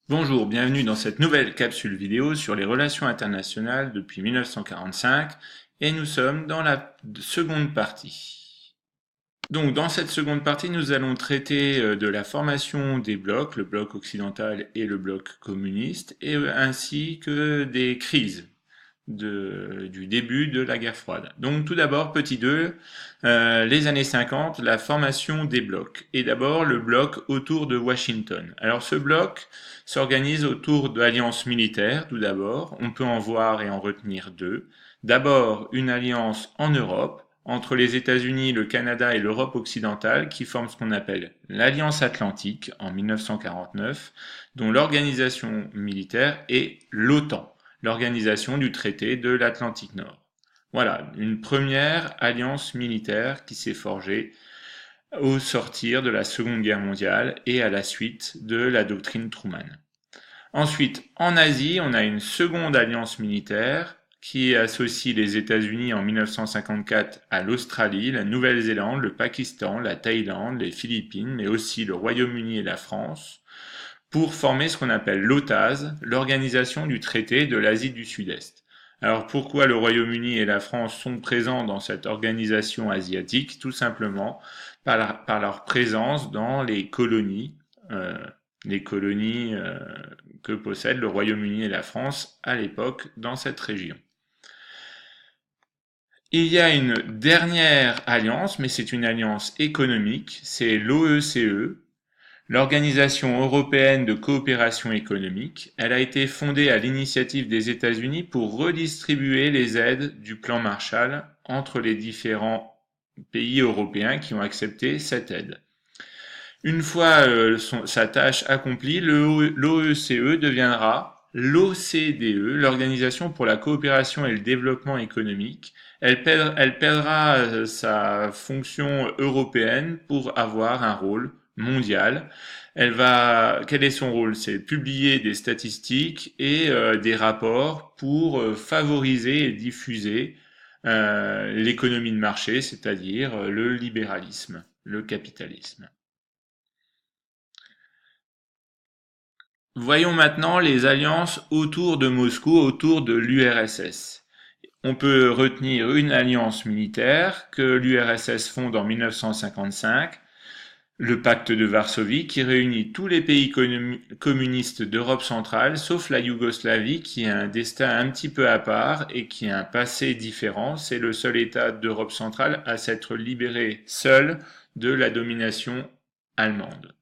Bonjour, bienvenue dans cette nouvelle capsule vidéo sur les relations internationales depuis 1945 et nous sommes dans la seconde partie. Donc dans cette seconde partie, nous allons traiter de la formation des blocs, le bloc occidental et le bloc communiste, et ainsi que des crises du début de la guerre froide. Donc tout d'abord, petit 2, les années 50, la formation des blocs. Et d'abord le bloc autour de Washington. Alors ce bloc s'organise autour d'alliances militaires, tout d'abord. On peut en voir et en retenir deux. D'abord une alliance en Europe, entre les États-Unis, le Canada et l'Europe occidentale, qui forment ce qu'on appelle l'Alliance Atlantique en 1949, dont l'organisation militaire est l'OTAN, l'organisation du traité de l'Atlantique Nord. Voilà, une première alliance militaire qui s'est forgée au sortir de la Seconde Guerre mondiale et à la suite de la doctrine Truman. Ensuite, en Asie, on a une seconde alliance militaire qui associe les États-Unis en 1954 à l'Australie, la Nouvelle-Zélande, le Pakistan, la Thaïlande, les Philippines, mais aussi le Royaume-Uni et la France, pour former ce qu'on appelle l'OTAS, l'Organisation du traité de l'Asie du Sud-Est. Alors pourquoi le Royaume-Uni et la France sont présents dans cette organisation asiatique? Tout simplement par leur présence dans euh, les colonies que possèdent le Royaume-Uni et la France à l'époque dans cette région. Il y a une dernière alliance, mais c'est une alliance économique, c'est l'OECE, l'Organisation européenne de coopération économique. Elle a été fondée à l'initiative des États-Unis pour redistribuer les aides du plan Marshall entre les différents pays européens qui ont accepté cette aide. Une fois sa tâche accomplie, l'OECE deviendra l'OCDE, l'Organisation pour la coopération et le développement économique. Elle perdra sa fonction européenne pour avoir un rôle mondial. Quel est son rôle? C'est publier des statistiques et des rapports pour favoriser et diffuser l'économie de marché, c'est-à-dire le libéralisme, le capitalisme. Voyons maintenant les alliances autour de Moscou, autour de l'URSS. On peut retenir une alliance militaire que l'URSS fonde en 1955, le pacte de Varsovie, qui réunit tous les pays communistes d'Europe centrale, sauf la Yougoslavie, qui a un destin un petit peu à part et qui a un passé différent. C'est le seul État d'Europe centrale à s'être libéré seul de la domination allemande.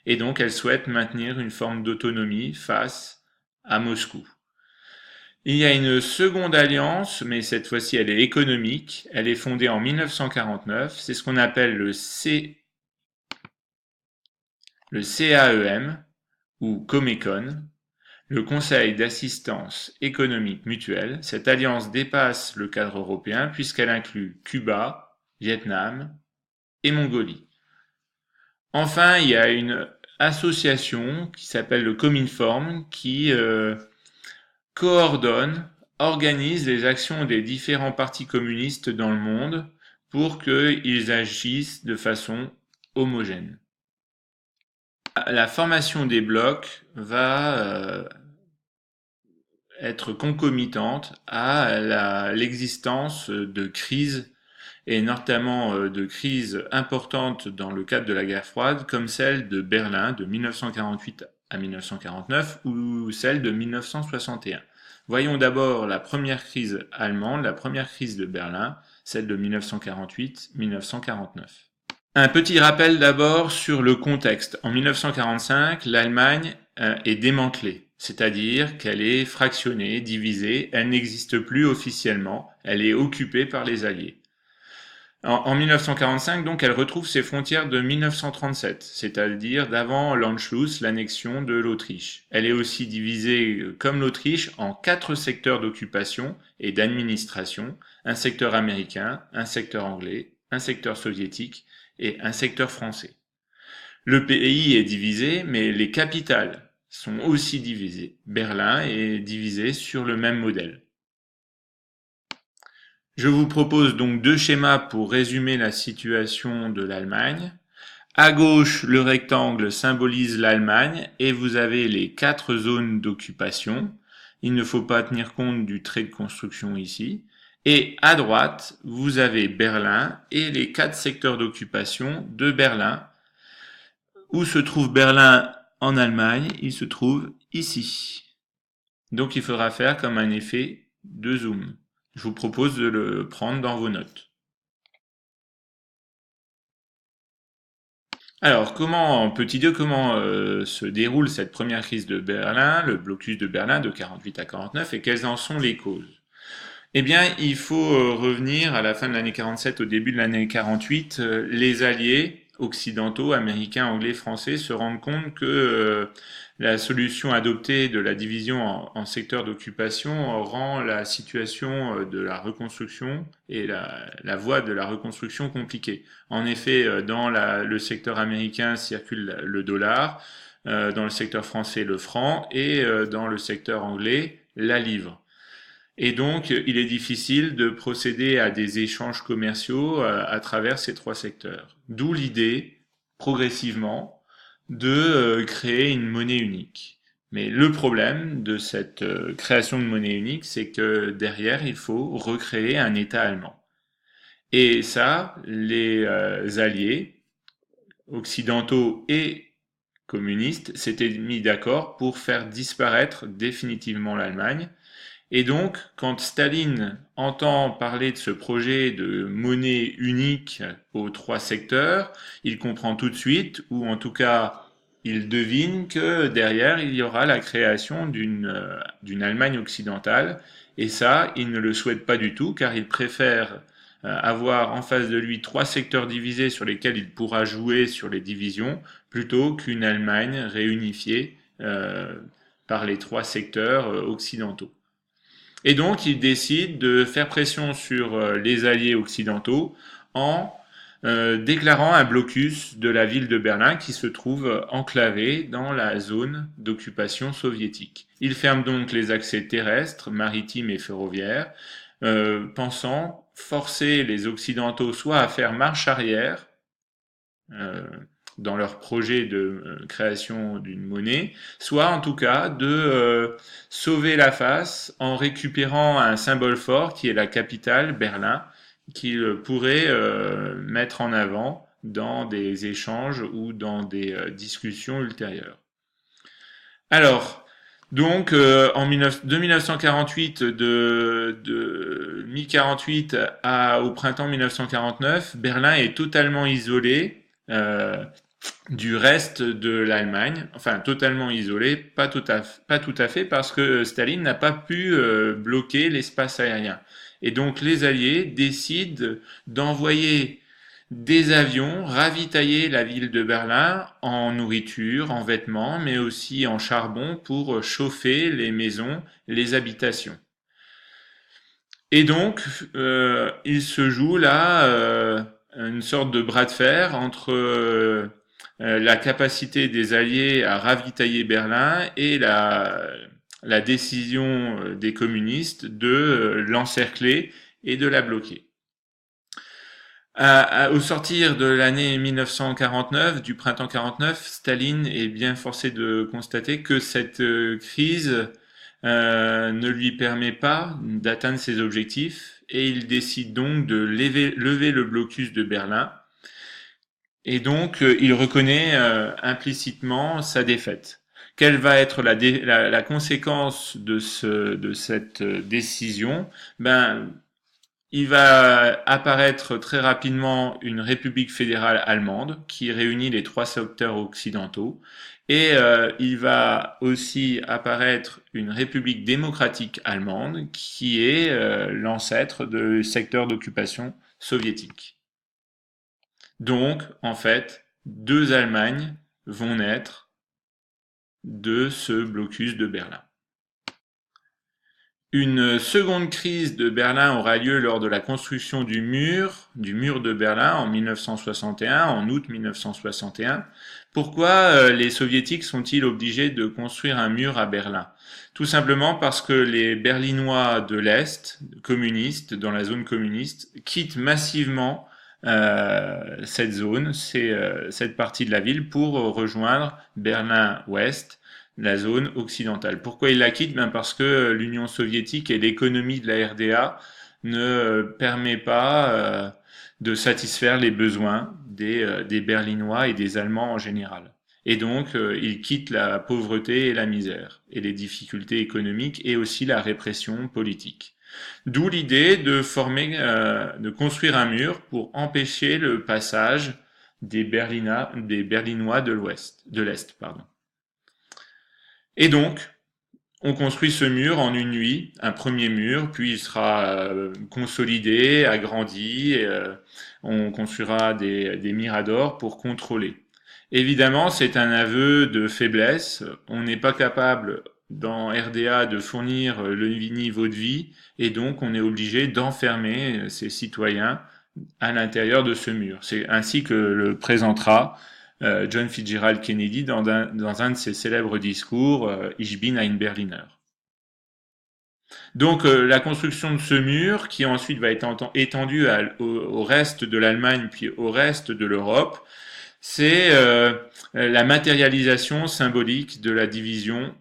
Et donc elle souhaite maintenir une forme d'autonomie face à Moscou. Il y a une seconde alliance, mais cette fois-ci elle est économique. Elle est fondée en 1949. C'est ce qu'on appelle le CAEM ou Comecon, le Conseil d'assistance économique mutuelle. Cette alliance dépasse le cadre européen puisqu'elle inclut Cuba, Vietnam et Mongolie. Enfin, il y a une association qui s'appelle le Cominform qui coordonne, organise les actions des différents partis communistes dans le monde pour qu'ils agissent de façon homogène. La formation des blocs va être concomitante à l'existence de crises et notamment de crises importantes dans le cadre de la guerre froide, comme celle de Berlin de 1948 à 1949 ou celle de 1961. Voyons d'abord la première crise allemande, la première crise de Berlin, celle de 1948-1949. Un petit rappel d'abord sur le contexte. En 1945, l'Allemagne est démantelée, c'est-à-dire qu'elle est fractionnée, divisée, elle n'existe plus officiellement, elle est occupée par les Alliés. En 1945, donc, elle retrouve ses frontières de 1937, c'est-à-dire d'avant l'Anschluss, l'annexion de l'Autriche. Elle est aussi divisée, comme l'Autriche, en 4 secteurs d'occupation et d'administration, un secteur américain, un secteur anglais, un secteur soviétique et un secteur français. Le pays est divisé, mais les capitales sont aussi divisées. Berlin est divisé sur le même modèle. Je vous propose donc deux schémas pour résumer la situation de l'Allemagne. À gauche, le rectangle symbolise l'Allemagne et vous avez les 4 zones d'occupation. Il ne faut pas tenir compte du trait de construction ici. Et à droite, vous avez Berlin et les 4 secteurs d'occupation de Berlin. Où se trouve Berlin en Allemagne? Il se trouve ici. Donc il faudra faire comme un effet de zoom. Je vous propose de le prendre dans vos notes. Alors, petit 2, comment se déroule cette première crise de Berlin, le blocus de Berlin de 48 à 49, et quelles en sont les causes? Eh bien, il faut revenir à la fin de l'année 47, au début de l'année 48. Les alliés occidentaux, américains, anglais, français, se rendent compte que la solution adoptée de la division en secteurs d'occupation rend la situation de la reconstruction et la voie de la reconstruction compliquée. En effet, dans le secteur américain circule le dollar, dans le secteur français le franc et dans le secteur anglais la livre. Et donc, il est difficile de procéder à des échanges commerciaux à travers ces 3 secteurs. D'où l'idée, progressivement, de créer une monnaie unique. Mais le problème de cette création de monnaie unique, c'est que derrière, il faut recréer un État allemand. Et ça, les alliés occidentaux et communistes s'étaient mis d'accord pour faire disparaître définitivement l'Allemagne. Et donc, quand Staline entend parler de ce projet de monnaie unique aux 3 secteurs, il comprend tout de suite, ou en tout cas, il devine que derrière, il y aura la création d'une Allemagne occidentale. Et ça, il ne le souhaite pas du tout, car il préfère avoir en face de lui 3 secteurs divisés sur lesquels il pourra jouer sur les divisions, plutôt qu'une Allemagne réunifiée par les 3 secteurs occidentaux. Et donc, il décide de faire pression sur les alliés occidentaux en déclarant un blocus de la ville de Berlin qui se trouve enclavée dans la zone d'occupation soviétique. Il ferme donc les accès terrestres, maritimes et ferroviaires, pensant forcer les Occidentaux soit à faire marche arrière, euh, dans leur projet de création d'une monnaie, soit en tout cas de sauver la face en récupérant un symbole fort qui est la capitale, Berlin, qu'ils pourraient mettre en avant dans des échanges ou dans des discussions ultérieures. Alors, donc, de 1948, de mi-48 au printemps 1949, Berlin est totalement isolé du reste de l'Allemagne, enfin totalement isolé, pas tout à fait parce que Staline n'a pas pu bloquer l'espace aérien. Et donc les Alliés décident d'envoyer des avions ravitailler la ville de Berlin en nourriture, en vêtements, mais aussi en charbon pour chauffer les maisons, les habitations. Et donc, il se joue là une sorte de bras de fer entre la capacité des Alliés à ravitailler Berlin et la décision des communistes de l'encercler et de la bloquer. Au sortir de l'année 1949, du printemps 49, Staline est bien forcé de constater que cette crise ne lui permet pas d'atteindre ses objectifs et il décide donc de lever le blocus de Berlin. Et donc, il reconnaît implicitement sa défaite. Quelle va être la conséquence de cette décision? Il va apparaître très rapidement une république fédérale allemande qui réunit les 3 secteurs occidentaux et il va aussi apparaître une république démocratique allemande qui est l'ancêtre du secteur d'occupation soviétique. Donc, en fait, 2 Allemagnes vont naître de ce blocus de Berlin. Une seconde crise de Berlin aura lieu lors de la construction du mur de Berlin en 1961, en août 1961. Pourquoi les soviétiques sont-ils obligés de construire un mur à Berlin? Tout simplement parce que les Berlinois de l'Est, communistes, dans la zone communiste, quittent massivement cette zone, cette partie de la ville, pour rejoindre Berlin-Ouest, la zone occidentale. Pourquoi il la quitte? Ben parce que l'Union soviétique et l'économie de la RDA ne permet pas de satisfaire les besoins des Berlinois et des Allemands en général. Et donc, il quitte la pauvreté et la misère, et les difficultés économiques, et aussi la répression politique. D'où l'idée de construire un mur pour empêcher le passage des Berlinois de l'Est, pardon. Et donc, on construit ce mur en une nuit, un premier mur, puis il sera consolidé, agrandi, on construira des miradors pour contrôler. Évidemment, c'est un aveu de faiblesse. On n'est pas capable dans RDA de fournir le niveau de vie et donc on est obligé d'enfermer ses citoyens à l'intérieur de ce mur. C'est ainsi que le présentera John Fitzgerald Kennedy dans un de ses célèbres discours, Ich bin ein Berliner. Donc la construction de ce mur, qui ensuite va être étendu au reste de l'Allemagne puis au reste de l'Europe, c'est la matérialisation symbolique de la division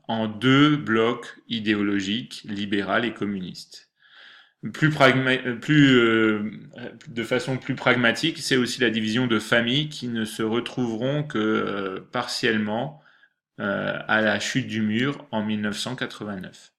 en deux blocs idéologiques, libéral et communiste. De façon plus pragmatique, c'est aussi la division de familles qui ne se retrouveront que partiellement à la chute du mur en 1989.